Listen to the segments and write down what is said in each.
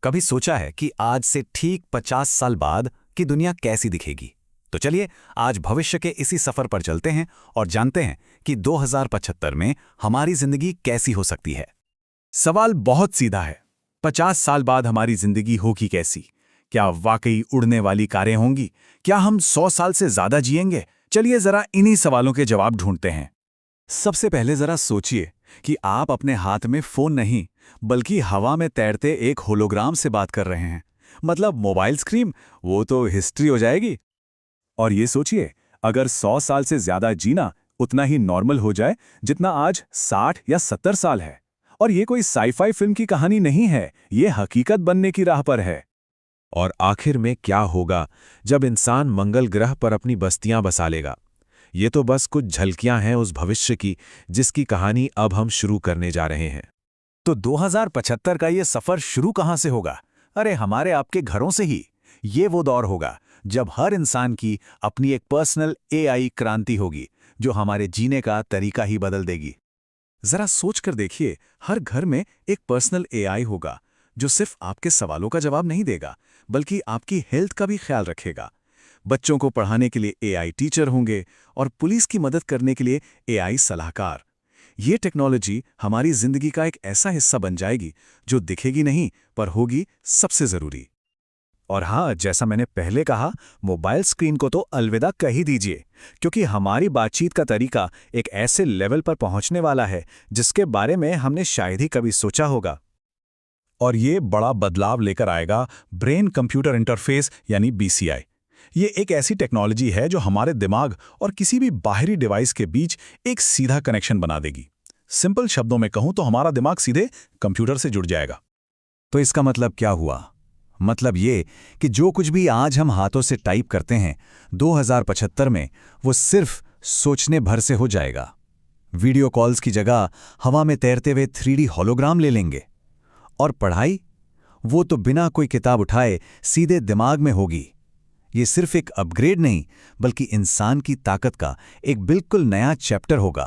कभी सोचा है कि आज से ठीक 50 साल बाद की दुनिया कैसी दिखेगी? तो चलिए आज भविष्य के इसी सफर पर चलते हैं और जानते हैं कि 2075 में हमारी जिंदगी कैसी हो सकती है। सवाल बहुत सीधा है। 50 साल बाद हमारी जिंदगी होगी कैसी? क्या वाकई उड़ने वाली कारें होंगी? क्या हम 100 साल से ज्यादा जिएंगे? चलिए जरा इन्हीं सवालों के जवाब ढूंढते हैं। सबसे पहले जरा सोचिए कि आप अपने हाथ में फोन नहीं बल्कि हवा में तैरते एक होलोग्राम से बात कर रहे हैं। मतलब मोबाइल स्क्रीन वो तो हिस्ट्री हो जाएगी। और ये सोचिए, अगर 100 साल से ज्यादा जीना उतना ही नॉर्मल हो जाए जितना आज 60 या 70 साल है। और ये कोई साईफाई फिल्म की कहानी नहीं है, ये हकीकत बनने की राह पर है। और आखिर में क्या होगा जब इंसान मंगल ग्रह पर अपनी बस्तियां बसा लेगा? ये तो बस कुछ झलकियां हैं उस भविष्य की जिसकी कहानी अब हम शुरू करने जा रहे हैं। तो 2075 का ये सफर शुरू कहाँ से होगा? अरे हमारे आपके घरों से ही। ये वो दौर होगा जब हर इंसान की अपनी एक पर्सनल एआई क्रांति होगी जो हमारे जीने का तरीका ही बदल देगी। जरा सोच कर देखिए, हर घर में एक पर्सनल एआई होगा जो सिर्फ आपके सवालों का जवाब नहीं देगा बल्कि आपकी हेल्थ का भी ख्याल रखेगा। बच्चों को पढ़ाने के लिए एआई टीचर होंगे और पुलिस की मदद करने के लिए एआई सलाहकार। ये टेक्नोलॉजी हमारी जिंदगी का एक ऐसा हिस्सा बन जाएगी जो दिखेगी नहीं पर होगी सबसे जरूरी। और हाँ, जैसा मैंने पहले कहा, मोबाइल स्क्रीन को तो अलविदा कह ही दीजिए, क्योंकि हमारी बातचीत का तरीका एक ऐसे लेवल पर पहुंचने वाला है जिसके बारे में हमने शायद ही कभी सोचा होगा। और ये बड़ा बदलाव लेकर आएगा ब्रेन कंप्यूटर इंटरफेस यानी बीसीआई। ये एक ऐसी टेक्नोलॉजी है जो हमारे दिमाग और किसी भी बाहरी डिवाइस के बीच एक सीधा कनेक्शन बना देगी। सिंपल शब्दों में कहूं तो हमारा दिमाग सीधे कंप्यूटर से जुड़ जाएगा। तो इसका मतलब क्या हुआ? मतलब ये कि जो कुछ भी आज हम हाथों से टाइप करते हैं, 2075 में वो सिर्फ सोचने भर से हो जाएगा। वीडियो कॉल्स की जगह हवा में तैरते हुए 3D होलोग्राम ले लेंगे। और पढ़ाई, वो तो बिना कोई किताब उठाए सीधे दिमाग में होगी। ये सिर्फ एक अपग्रेड नहीं बल्कि इंसान की ताकत का एक बिल्कुल नया चैप्टर होगा।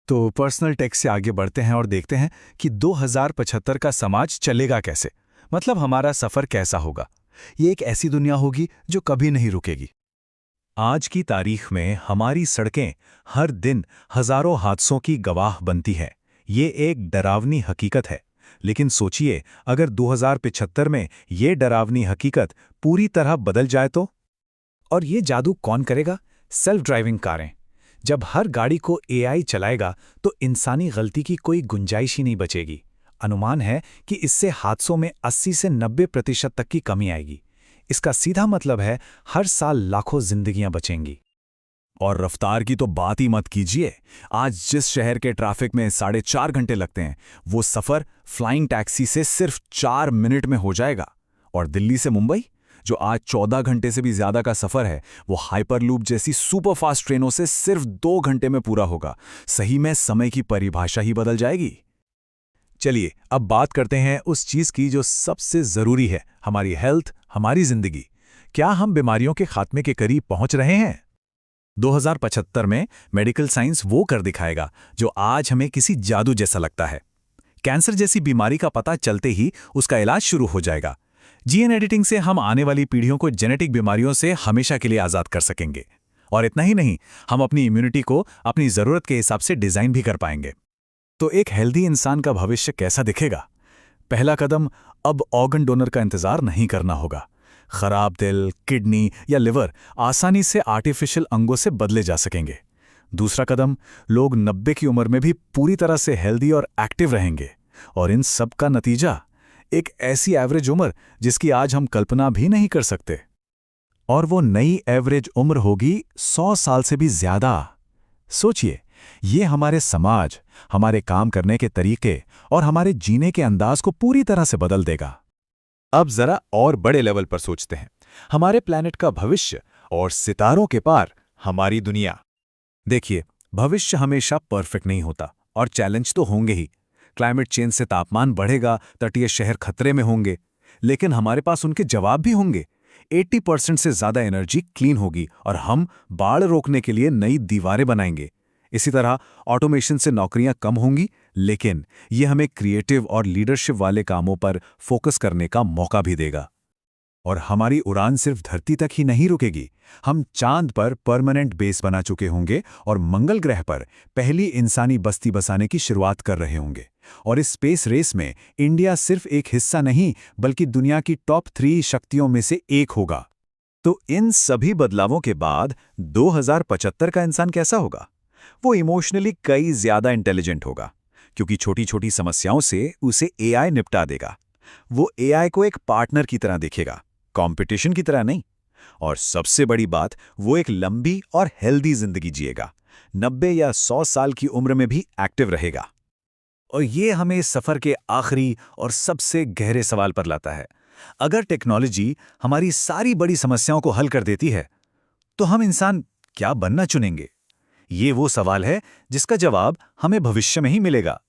तो पर्सनल टेक से आगे बढ़ते हैं और देखते हैं कि 2075 का समाज चलेगा कैसे। मतलब हमारा सफर कैसा होगा। ये एक ऐसी दुनिया होगी जो कभी नहीं रुकेगी। आज की तारीख में हमारी सड़कें हर दिन हजारों हादसों की गवाह बनती हैं। ये एक डरावनी हकीकत है। लेकिन सोचिए, अगर 2075 में ये डरावनी हकीकत पूरी तरह बदल जाए तो? और ये जादू कौन करेगा? सेल्फ ड्राइविंग कारें। जब हर गाड़ी को एआई चलाएगा तो इंसानी गलती की कोई गुंजाइश ही नहीं बचेगी। अनुमान है कि इससे हादसों में 80 से 90% तक की कमी आएगी। इसका सीधा मतलब है हर साल लाखों जिंदगियां बचेंगी। और रफ्तार की तो बात ही मत कीजिए। आज जिस शहर के ट्रैफिक में 4.5 घंटे लगते हैं, वो सफ़र फ्लाइंग टैक्सी से सिर्फ 4 मिनट में हो जाएगा। और दिल्ली से मुंबई, जो आज 14 घंटे से भी ज़्यादा का सफ़र है, वो हाइपरलूप जैसी सुपरफास्ट ट्रेनों से सिर्फ 2 घंटे में पूरा होगा। सही में समय की परिभाषा ही बदल जाएगी। चलिए अब बात करते हैं उस चीज़ की जो सबसे ज़रूरी है, हमारी हेल्थ, हमारी ज़िंदगी। क्या हम बीमारियों के खात्मे के करीब पहुंच रहे हैं? 2075 में मेडिकल साइंस वो कर दिखाएगा जो आज हमें किसी जादू जैसा लगता है। कैंसर जैसी बीमारी का पता चलते ही उसका इलाज शुरू हो जाएगा। जीन एडिटिंग से हम आने वाली पीढ़ियों को जेनेटिक बीमारियों से हमेशा के लिए आज़ाद कर सकेंगे। और इतना ही नहीं, हम अपनी इम्यूनिटी को अपनी ज़रूरत के हिसाब से डिज़ाइन भी कर पाएंगे। तो एक हेल्दी इंसान का भविष्य कैसा दिखेगा? पहला कदम, अब ऑर्गन डोनर का इंतज़ार नहीं करना होगा। खराब दिल, किडनी या लिवर आसानी से आर्टिफिशियल अंगों से बदले जा सकेंगे। दूसरा कदम, लोग 90 की उम्र में भी पूरी तरह से हेल्दी और एक्टिव रहेंगे। और इन सब का नतीजा, एक ऐसी एवरेज उम्र जिसकी आज हम कल्पना भी नहीं कर सकते। और वो नई एवरेज उम्र होगी 100 साल से भी ज्यादा। सोचिए, ये हमारे समाज, हमारे काम करने के तरीके और हमारे जीने के अंदाज को पूरी तरह से बदल देगा। अब जरा और बड़े लेवल पर सोचते हैं, हमारे प्लैनेट का भविष्य और सितारों के पार हमारी दुनिया। देखिए, भविष्य हमेशा परफेक्ट नहीं होता और चैलेंज तो होंगे ही। क्लाइमेट चेंज से तापमान बढ़ेगा, तटीय शहर खतरे में होंगे, लेकिन हमारे पास उनके जवाब भी होंगे। 80% से ज्यादा एनर्जी क्लीन होगी और हम बाढ़ रोकने के लिए नई दीवारें बनाएंगे। इसी तरह ऑटोमेशन से नौकरियां कम होंगी, लेकिन ये हमें क्रिएटिव और लीडरशिप वाले कामों पर फोकस करने का मौका भी देगा। और हमारी उड़ान सिर्फ धरती तक ही नहीं रुकेगी। हम चांद पर परमानेंट बेस बना चुके होंगे और मंगल ग्रह पर पहली इंसानी बस्ती बसाने की शुरुआत कर रहे होंगे। और इस स्पेस रेस में इंडिया सिर्फ एक हिस्सा नहीं बल्कि दुनिया की टॉप 3 शक्तियों में से एक होगा। तो इन सभी बदलावों के बाद 2075 का इंसान कैसा होगा? वो इमोशनली कई ज्यादा इंटेलिजेंट होगा, क्योंकि छोटी छोटी समस्याओं से उसे एआई निपटा देगा। वो एआई को एक पार्टनर की तरह देखेगा, कंपटीशन की तरह नहीं। और सबसे बड़ी बात, वो एक लंबी और हेल्दी जिंदगी जिएगा, 90 या 100 साल की उम्र में भी एक्टिव रहेगा। और ये हमें इस सफर के आखिरी और सबसे गहरे सवाल पर लाता है। अगर टेक्नोलॉजी हमारी सारी बड़ी समस्याओं को हल कर देती है, तो हम इंसान क्या बनना चुनेंगे? ये वो सवाल है जिसका जवाब हमें भविष्य में ही मिलेगा।